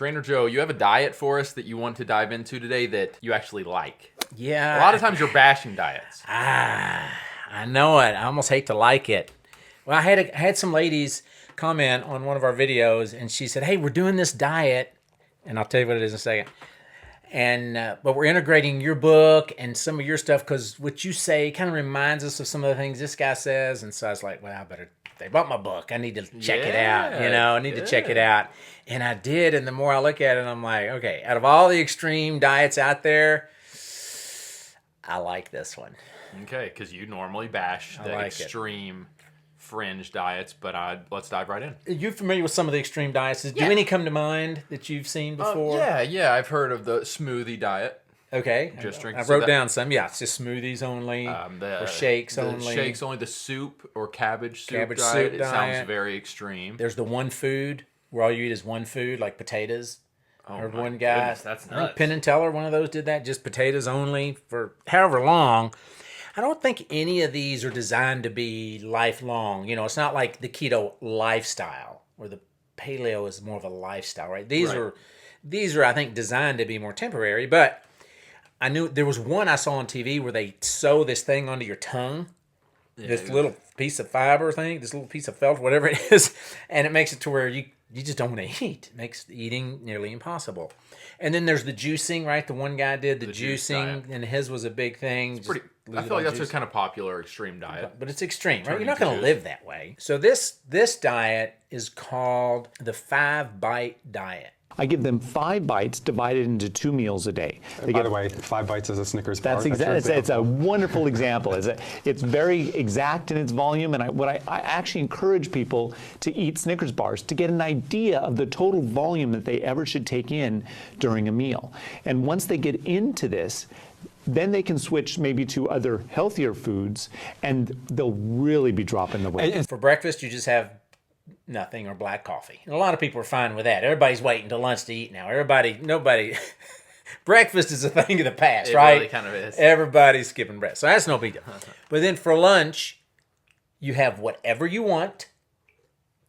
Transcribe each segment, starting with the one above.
Trainer Joe, you have a diet for us that you want to dive into today that you actually like. Yeah. A lot of times you're bashing diets. I know it. I almost hate to like it. Well, I had some ladies comment on one of our videos, and she said, "Hey, we're doing this diet," and I'll tell you what it is in a second. And but we're integrating your book and some of your stuff because what you say kind of reminds us of some of the things this guy says. And so I was like, well, I better. They bought my book. I need to check it out. I need to check it out. And I did. And the more I look at it, I'm like, okay, out of all the extreme diets out there, I like this one. Okay, because you normally bash the extreme fringe diets, but let's dive right in. Are you familiar with some of the extreme diets? Do any come to mind that you've seen before? Yeah. I've heard of the smoothie diet. Okay. Just drink. I wrote down some. Yeah, it's just smoothies only, or shakes only. Shakes only. The soup or cabbage soup diet. It sounds very extreme. There's the one food where all you eat is one food, like potatoes. Oh, my one guy. goodness, that's nuts. Penn and Teller, one of those did that, just potatoes only for however long. I don't think any of these are designed to be lifelong. It's not like the keto lifestyle or the paleo is more of a lifestyle, right? These are, I think, designed to be more temporary. But I knew there was one I saw on TV where they sew this thing onto your tongue, this little piece of fiber thing, this little piece of felt, whatever it is, and it makes it to where you just don't want to eat. It makes eating nearly impossible. And then there's the juicing, right? The one guy did the juicing, and his was a big thing. I feel like that's a kind of popular extreme diet. But it's extreme, right? You're not going to live that way. So this diet is called the 5-bite diet. I give them 5 bites divided into 2 meals a day. By the way, 5 bites is a Snickers bar. That's exactly. It's a wonderful example. It's very exact in its volume, and I actually encourage people to eat Snickers bars to get an idea of the total volume that they ever should take in during a meal. And once they get into this, then they can switch maybe to other healthier foods, and they'll really be dropping the weight. For breakfast, you just have nothing or black coffee. And a lot of people are fine with that. Everybody's waiting till lunch to eat now. Nobody. Breakfast is a thing of the past, right? It really kind of is. Everybody's skipping breakfast. So that's no big deal. But then for lunch, you have whatever you want,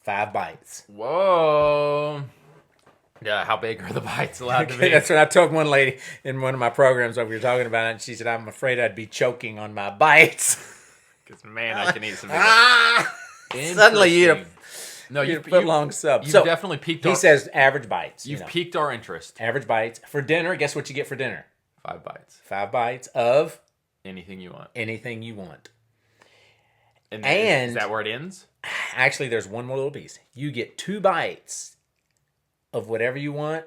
5 bites. Whoa. Yeah, how big are the bites allowed to be? That's what I told one lady in one of my programs that we were talking about it, and she said, I'm afraid I'd be choking on my bites. Because, man, I can eat some big Suddenly you long sub. So definitely piqued He says average bites. You've piqued our interest. Average bites. For dinner, guess what you get for dinner? 5 bites. 5 bites of? Anything you want. Anything you want. And is that where it ends? Actually, there's one more little piece. You get 2 bites of whatever you want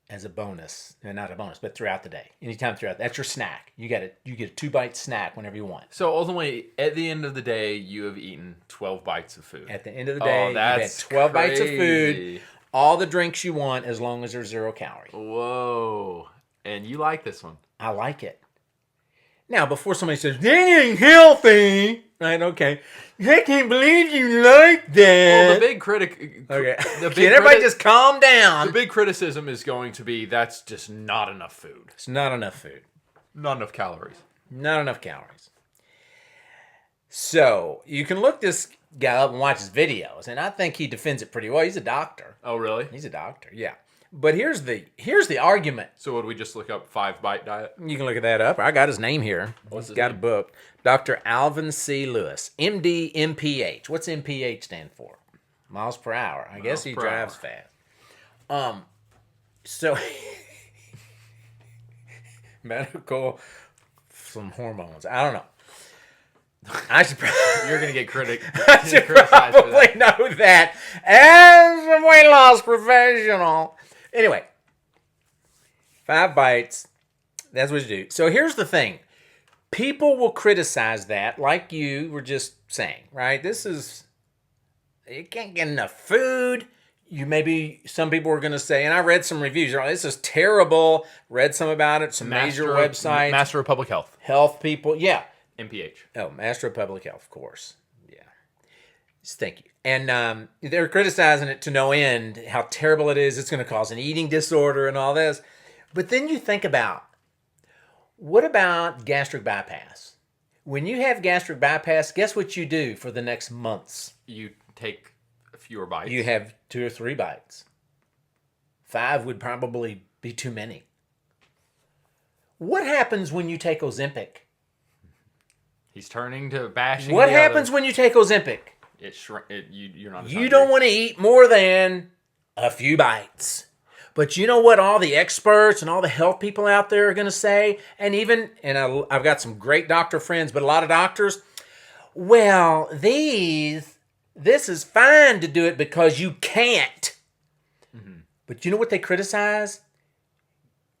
as a bonus. Not a bonus, but throughout the day. Anytime throughout. That's your snack. You get a 2-bite snack whenever you want. So ultimately, at the end of the day, you have eaten 12 bites of food. At the end of the day, you've had 12 crazy. bites of food, all the drinks you want as long as they're 0 calorie. Whoa. And you like this one. I like it. Now, before somebody says, that ain't healthy, right? Okay. I can't believe you like that. Well, the big critic... Okay. Can everybody just calm down? The big criticism is going to be that's just not enough food. It's not enough food. Not enough calories. Not enough calories. So, you can look this guy up and watch his videos, and I think he defends it pretty well. He's a doctor. Oh, really? He's a doctor, yeah. But here's the argument. So would we just look up 5-bite diet? You can look at that up. I got his name here. He's got a book. Dr. Alvin C. Lewis, MD, MPH. What's MPH stand for? Miles per hour. I guess he drives fast. So medical, some hormones. I don't know. I should You're going to get I should probably know that as a weight loss professional. Anyway, 5 bites. That's what you do. So here's the thing. People will criticize that, like you were just saying, right? You can't get enough food. Some people are going to say, and I read some reviews, this is terrible. Read some about it, some major websites. Master of Public Health. Health people, yeah. MPH. Oh, Master of Public Health, of course. Yeah. Thank you. And they're criticizing it to no end, how terrible it is. It's going to cause an eating disorder and all this. But then you think about, what about gastric bypass? When you have gastric bypass, guess what you do for the next months? You take fewer bites. You have 2 or 3 bites. 5 would probably be too many. What happens when you take Ozempic? He's turning to bashing. What happens when you take Ozempic? You're not. You don't want to eat more than a few bites. But you know what all the experts and all the health people out there are going to say? And I've got some great doctor friends, but a lot of doctors, well, this is fine to do it because you can't. Mm-hmm. But you know what they criticize?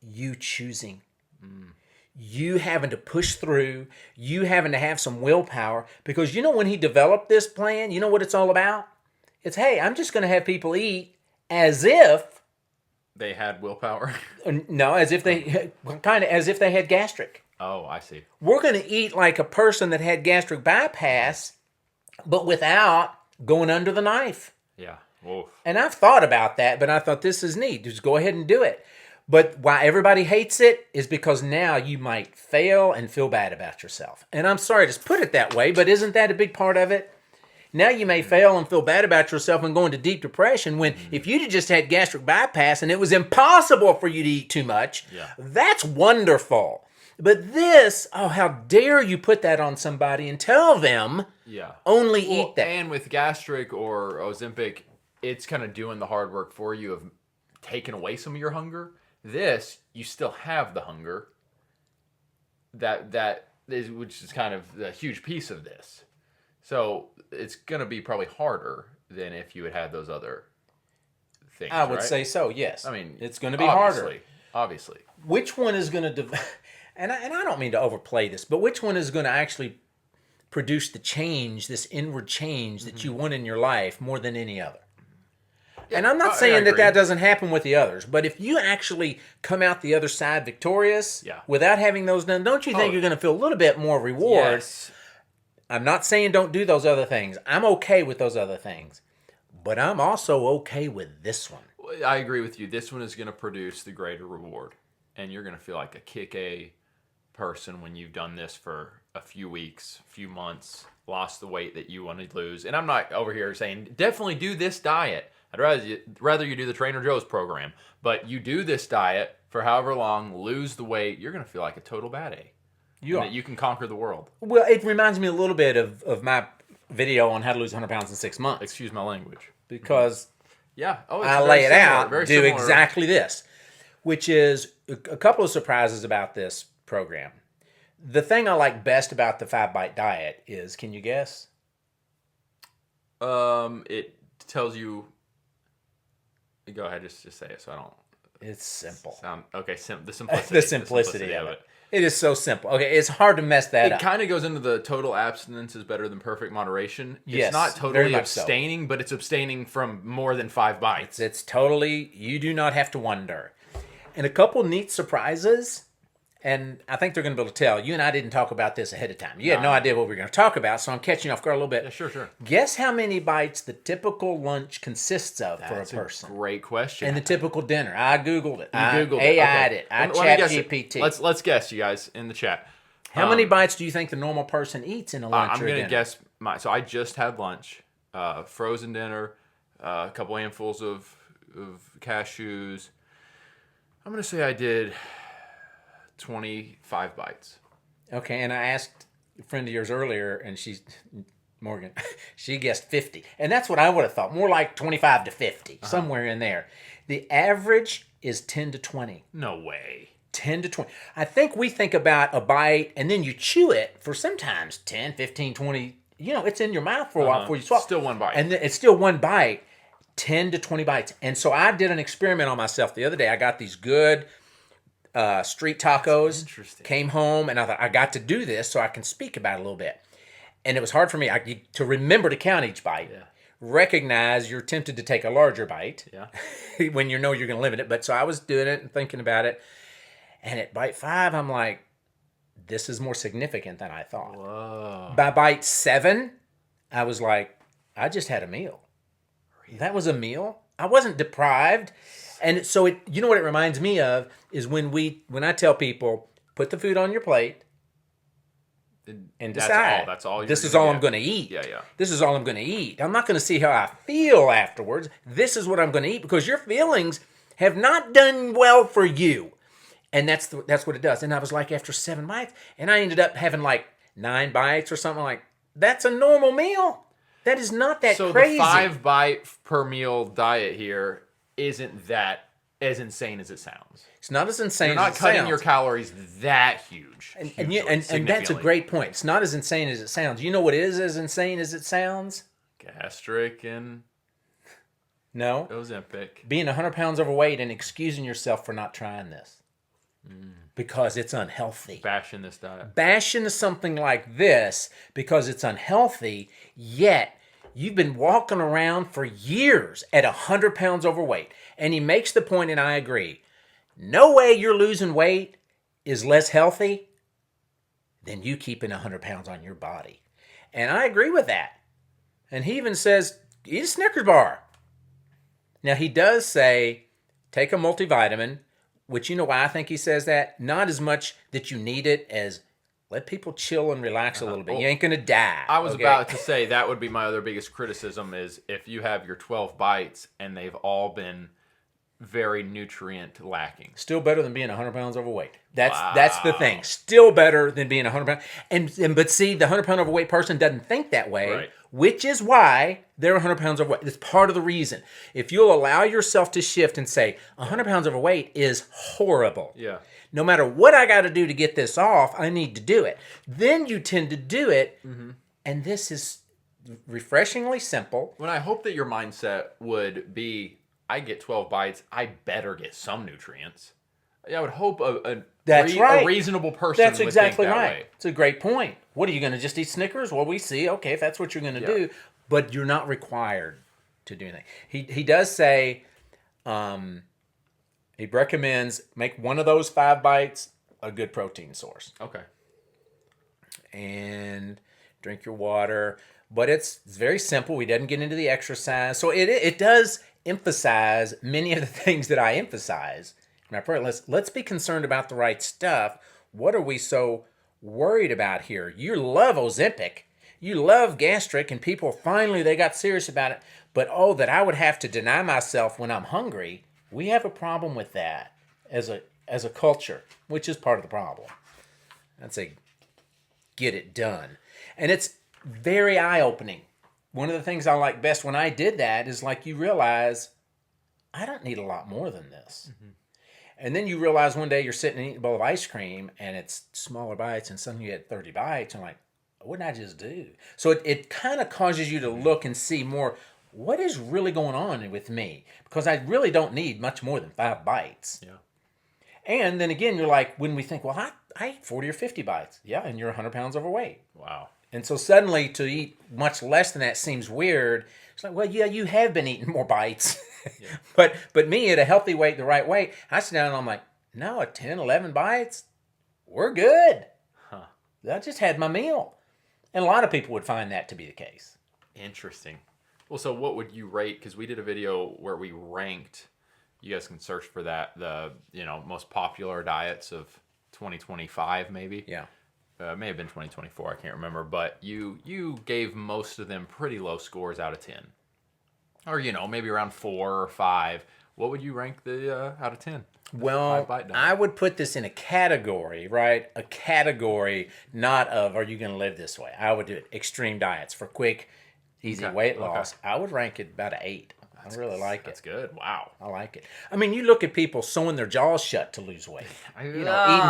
You choosing. You having to push through, you having to have some willpower. Because you know when he developed this plan, you know what it's all about? It's, hey, I'm just going to have people eat as if they had willpower. No, as if they had gastric. Oh, I see. We're going to eat like a person that had gastric bypass, but without going under the knife. Yeah. Oof. And I've thought about that, but I thought this is neat. Just go ahead and do it. But why everybody hates it is because now you might fail and feel bad about yourself. And I'm sorry to put it that way, but isn't that a big part of it? Now you may fail and feel bad about yourself and go into deep depression when if you'd just had gastric bypass and it was impossible for you to eat too much, that's wonderful. But this, how dare you put that on somebody and tell them only eat that. And with gastric or Ozempic, it's kind of doing the hard work for you of taking away some of your hunger. This, you still have the hunger. Which is kind of the huge piece of this. So it's going to be probably harder than if you had those other things. I would say so, yes. I mean, it's going to be harder. Obviously. Which one is going to, and I don't mean to overplay this, but which one is going to actually produce the change, this inward change that you want in your life more than any other? Yeah, and I'm not saying that doesn't happen with the others, but if you actually come out the other side victorious without having those done, don't you think you're going to feel a little bit more reward? Yes. I'm not saying don't do those other things. I'm okay with those other things. But I'm also okay with this one. I agree with you. This one is going to produce the greater reward. And you're going to feel like a kick-A person when you've done this for a few weeks, few months, lost the weight that you want to lose. And I'm not over here saying, definitely do this diet. I'd rather you do the Trainer Joe's program. But you do this diet for however long, lose the weight, you're going to feel like a total bad A. You can conquer the world. Well, it reminds me a little bit of my video on how to lose 100 pounds in 6 months. Excuse my language. Because I lay it out, do exactly this. Which is a couple of surprises about this program. The thing I like best about the 5-bite diet is, can you guess? It tells you... Go ahead, just say it so I don't... It's simple. The simplicity. The simplicity of it. It is so simple. Okay, it's hard to mess that up. It kind of goes into the total abstinence is better than perfect moderation. Yes, it's not totally abstaining, so. But it's abstaining from more than 5 bites. It's totally, you do not have to wonder. And a couple neat surprises, and I think they're going to be able to tell. You and I didn't talk about this ahead of time. You had no idea what we were going to talk about, so I'm catching you off guard a little bit. Yeah, sure. Guess how many bites the typical lunch consists of for a person? That's a great question. And the typical dinner. I Googled it. I AI'd it. I chat GPT. Let's guess, you guys, in the chat. How many bites do you think the normal person eats in a lunch or I'm going to guess so I just had lunch, frozen dinner, a couple handfuls of cashews. I'm going to say I did 25 bites. Okay, and I asked a friend of yours earlier, and Morgan, she guessed 50. And that's what I would have thought, more like 25 to 50, somewhere in there. The average is 10 to 20. No way. 10 to 20. I think we think about a bite, and then you chew it for sometimes 10, 15, 20. It's in your mouth for a while before you swallow. Still one bite. And then it's still one bite, 10 to 20 bites. And so I did an experiment on myself the other day. I got these good... street tacos. Interesting. Came home and I thought I got to do this so I can speak about it a little bit. And it was hard for me to remember to count each bite. Yeah. Recognize you're tempted to take a larger bite. Yeah. When you know you're going to limit it. But so I was doing it and thinking about it. And at bite 5, I'm like, this is more significant than I thought. Whoa. By bite 7, I was like, I just had a meal. Really? That was a meal. I wasn't deprived. And so you know what it reminds me of is when I tell people, put the food on your plate and decide. That's all. This is all I'm going to eat. Yeah. This is all I'm going to eat. I'm not going to see how I feel afterwards. This is what I'm going to eat because your feelings have not done well for you. And that's what it does. And I was like, after 7 bites, and I ended up having like 9 bites or something. Like, that's a normal meal. That is not that crazy. So the 5 bite per meal diet here isn't that as insane as it sounds. It's not as insane You're as not it cutting sounds. your calories that huge. And that's a great point. It's not as insane as it sounds. You know what is as insane as it sounds? Gastric and No. Ozempic. Being 100 pounds overweight and excusing yourself for not trying this. Because it's unhealthy. Bashing this diet. Bashing something like this because it's unhealthy, yet you've been walking around for years at 100 pounds overweight. And he makes the point, and I agree. No way you're losing weight is less healthy than you keeping 100 pounds on your body. And I agree with that. And he even says, eat a Snickers bar. Now, he does say, take a multivitamin, which you know why I think he says that? Not as much that you need it as let people chill and relax a little bit. You ain't going to die. I was about to say that would be my other biggest criticism is if you have your 12 bites and they've all been very nutrient lacking. Still better than being 100 pounds overweight. That's the thing. Still better than being 100 pounds. But see, the 100 pound overweight person doesn't think that way, Right. which is why they're 100 pounds overweight. It's part of the reason. If you'll allow yourself to shift and say 100 pounds overweight is horrible. Yeah. No matter what I got to do to get this off, I need to do it. Then you tend to do it, and this is refreshingly simple. Well, I hope that your mindset would be, I get 12 bites, I better get some nutrients. I would hope a reasonable person That's would exactly think that right. way. It's a great point. What are you going to just eat Snickers? Well, we see. Okay, if that's what you're going to do, but you're not required to do anything. He does say, he recommends make one of those 5 bites a good protein source. Okay. And drink your water. But it's very simple. He doesn't get into the exercise. So it does emphasize many of the things that I emphasize. Let's be concerned about the right stuff. What are we so worried about here? You love Ozempic. You love gastric, and people finally, they got serious about it. But that I would have to deny myself when I'm hungry. We have a problem with that as a culture, which is part of the problem. I'd say get it done. And it's very eye-opening. One of the things I like best when I did that is like you realize I don't need a lot more than this. Mm-hmm. And then you realize one day you're sitting and eating a bowl of ice cream and it's smaller bites and suddenly you had 30 bites. And I'm like, what did I just do? So it kind of causes you to look and see more, what is really going on with me? Because I really don't need much more than 5 bites. Yeah. And then again, you're like, when we think, well, I ate 40 or 50 bites. Yeah, and you're 100 pounds overweight. Wow. And so suddenly to eat much less than that seems weird. It's like, well, yeah, you have been eating more bites. Yeah. But me at a healthy weight, the right weight, I sit down and I'm like, no, 10, 11 bites, we're good. Huh. I just had my meal. And a lot of people would find that to be the case. Interesting. Well, so what would you rate? Because we did a video where we ranked, you guys can search for that, the most popular diets of 2025 maybe. Yeah. May have been 2024, I can't remember. But you gave most of them pretty low scores out of 10. Or, maybe around 4 or 5. What would you rank the out of 10? Well, I would put this in a category, right? A category not of, are you going to live this way? I would do it extreme diets for quick, easy weight loss. Okay. I would rank it about an 8. I really like it. That's good. Wow. I like it. I mean, you look at people sewing their jaws shut to lose weight. Eating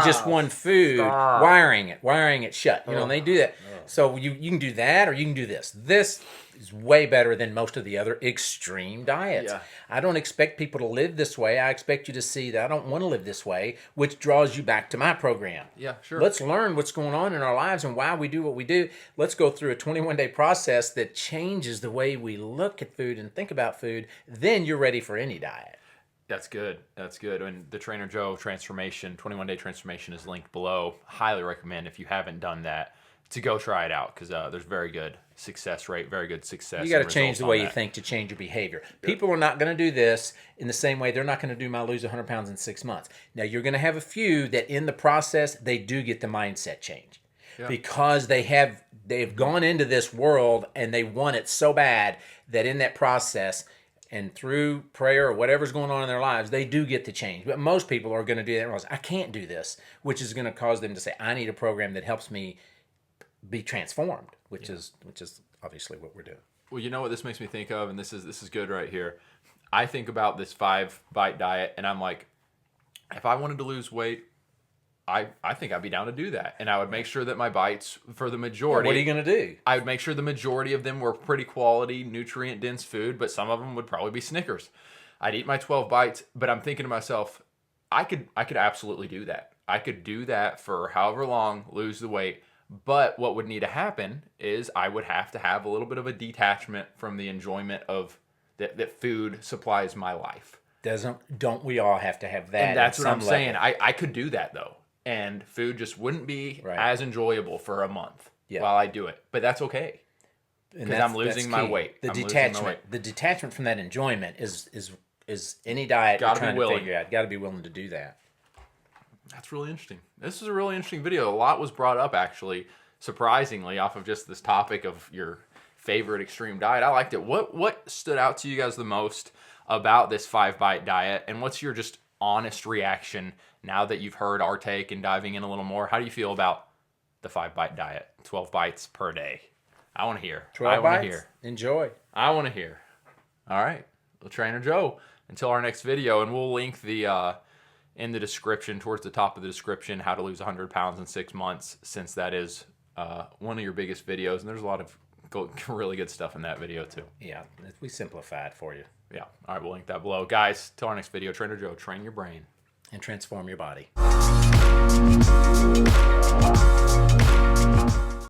just one food, wiring it shut. And they do that. So you can do that or you can do this. This is way better than most of the other extreme diets. Yeah. I don't expect people to live this way. I expect you to see that I don't want to live this way, which draws you back to my program. Yeah, sure. Let's learn what's going on in our lives and why we do what we do. Let's go through a 21-day process that changes the way we look at food and think about food. Then you're ready for any diet. That's good. That's good. And the Trainer Joe transformation, 21-day transformation is linked below. Highly recommend if you haven't done that to go try it out because there's very good success rate, very good success. You got to change the way you think to change your behavior. People are not going to do this in the same way. They're not going to do my lose 100 pounds in 6 months. Now, you're going to have a few that in the process, they do get the mindset change because they've gone into this world and they want it so bad that in that process, and through prayer or whatever's going on in their lives, they do get the change. But most people are going to do that and realize, I can't do this, which is going to cause them to say, I need a program that helps me be transformed, which is obviously what we're doing. Well, you know what this makes me think of, and this is good right here. I think about this 5-bite diet, and I'm like, if I wanted to lose weight, I think I'd be down to do that. And I would make sure that my bites, for the majority... What are you going to do? I would make sure the majority of them were pretty quality, nutrient-dense food, but some of them would probably be Snickers. I'd eat my 12 bites, but I'm thinking to myself, I could absolutely do that. I could do that for however long, lose the weight. But what would need to happen is I would have to have a little bit of a detachment from the enjoyment of that food supplies my life. Don't we all have to have that? And that's at what I'm some saying. level? I could do that though. And food just wouldn't be Right. as enjoyable for a month Yeah. while I do it. But that's okay. And Because I'm losing my key. weight. The I'm losing detachment, my weight. the detachment from that enjoyment is any diet Gotta you're trying be willing. to figure out. Got to be willing to do that. That's really interesting. This is a really interesting video. A lot was brought up, actually, surprisingly, off of just this topic of your favorite extreme diet. I liked it. What stood out to you guys the most about this 5-bite diet? And what's your just honest reaction now that you've heard our take and diving in a little more? How do you feel about the 5-bite diet? 12 bites per day. I want to hear. 12 bites? Enjoy. I want to hear. All right. Well, Trainer Joe, until our next video, and we'll link the in the description, towards the top of the description, how to lose 100 pounds in 6 months, since that is one of your biggest videos, and there's a lot of really good stuff in that video too. Yeah, we simplify it for you. Yeah. All right, we'll link that below. Guys, till our next video, Trainer Joe, train your brain. And transform your body.